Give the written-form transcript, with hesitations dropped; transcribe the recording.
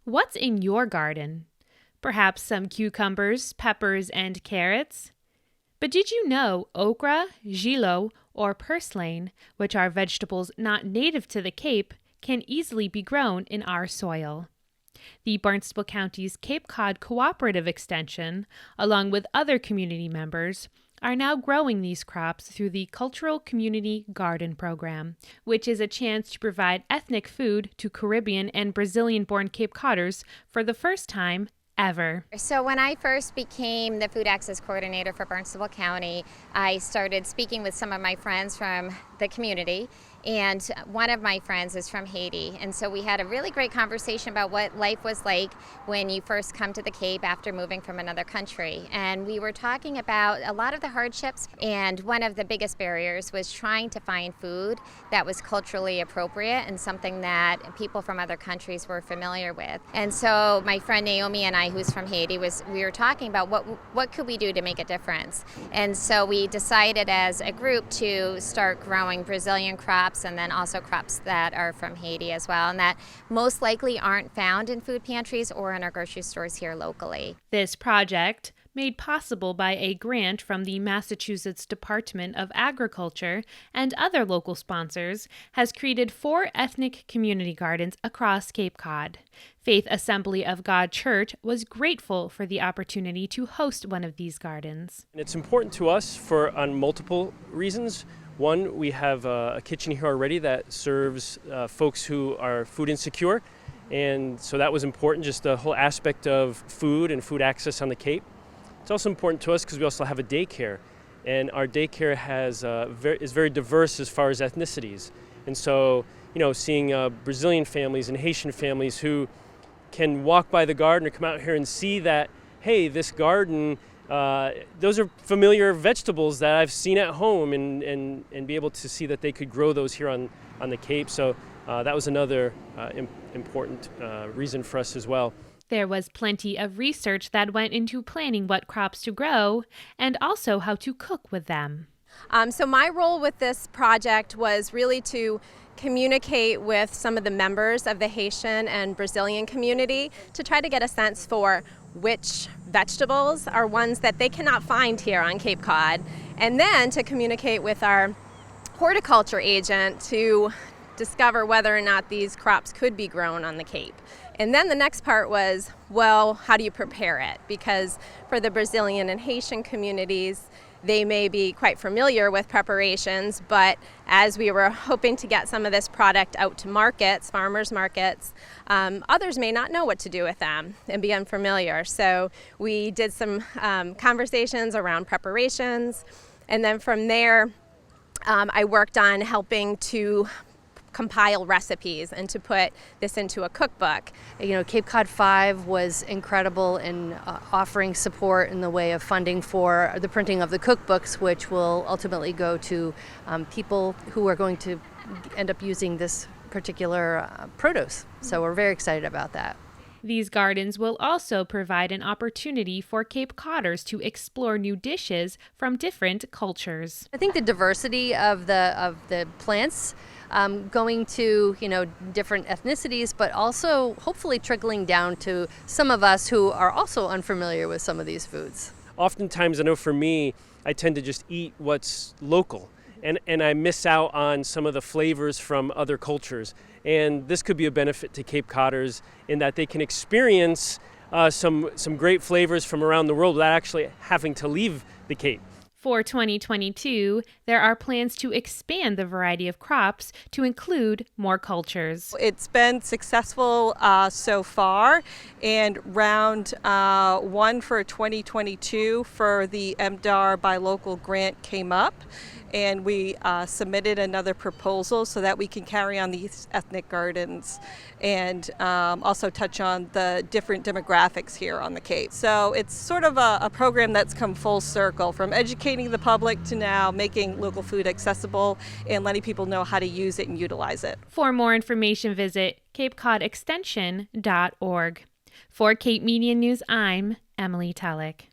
What's in your garden? Perhaps some cucumbers, peppers, and carrots? But did you know okra, gilo, or purslane, which are vegetables not native to the Cape, can easily be grown in our soil? The Barnstable County's Cape Cod Cooperative Extension, along with other community members, are now growing these crops through the Cultural Community Garden Program, which is a chance to provide ethnic food to Caribbean and Brazilian-born Cape Codders for the first time ever. So when I first became the food access coordinator for Barnstable County, I started speaking with some of my friends from the community, and one of my friends is from Haiti. And so we had a really great conversation about what life was like when you first come to the Cape after moving from another country. And we were talking about a lot of the hardships, and one of the biggest barriers was trying to find food that was culturally appropriate and something that people from other countries were familiar with. And so my friend Naomi and I, who's from Haiti, we were talking about what could we do to make a difference. And so we decided as a group to start growing Brazilian crops, and then also crops that are from Haiti as well, and that most likely aren't found in food pantries or in our grocery stores here locally. This project, made possible by a grant from the Massachusetts Department of Agriculture and other local sponsors, has created 4 ethnic community gardens across Cape Cod. Faith Assembly of God Church was grateful for the opportunity to host one of these gardens. It's important to us on multiple reasons. One, we have a kitchen here already that serves folks who are food insecure, and so that was important, just the whole aspect of food and food access on the Cape. It's also important to us because we also have a daycare, and our daycare is very diverse as far as ethnicities. And so, seeing Brazilian families and Haitian families who can walk by the garden or come out here and see that, hey, this garden, those are familiar vegetables that I've seen at home, and be able to see that they could grow those here on the Cape. So that was another important reason for us as well. There was plenty of research that went into planning what crops to grow and also how to cook with them. So my role with this project was really to communicate with some of the members of the Haitian and Brazilian community to try to get a sense for which vegetables are ones that they cannot find here on Cape Cod, and then to communicate with our horticulture agent to discover whether or not these crops could be grown on the Cape. And then the next part was, well, how do you prepare it? Because for the Brazilian and Haitian communities, they may be quite familiar with preparations, but as we were hoping to get some of this product out to markets, farmers markets, others may not know what to do with them and be unfamiliar. So we did some conversations around preparations, and then from there, I worked on helping to compile recipes and to put this into a cookbook. Cape Cod 5 was incredible in offering support in the way of funding for the printing of the cookbooks, which will ultimately go to people who are going to end up using this particular produce. So we're very excited about that. These gardens will also provide an opportunity for Cape Codders to explore new dishes from different cultures. I think the diversity of the plants going to different ethnicities, but also hopefully trickling down to some of us who are also unfamiliar with some of these foods. Oftentimes, I know for me, I tend to just eat what's local, and I miss out on some of the flavors from other cultures. And this could be a benefit to Cape Codders in that they can experience some great flavors from around the world without actually having to leave the Cape. For 2022, there are plans to expand the variety of crops to include more cultures. It's been successful so far, and round 1 for 2022 for the MDAR Buy Local grant came up, and we submitted another proposal so that we can carry on these ethnic gardens and also touch on the different demographics here on the Cape. So it's sort of a program that's come full circle, from educating the public to now making local food accessible and letting people know how to use it and utilize it. For more information, visit capecodextension.org. For Cape Media News, I'm Emily Tellick.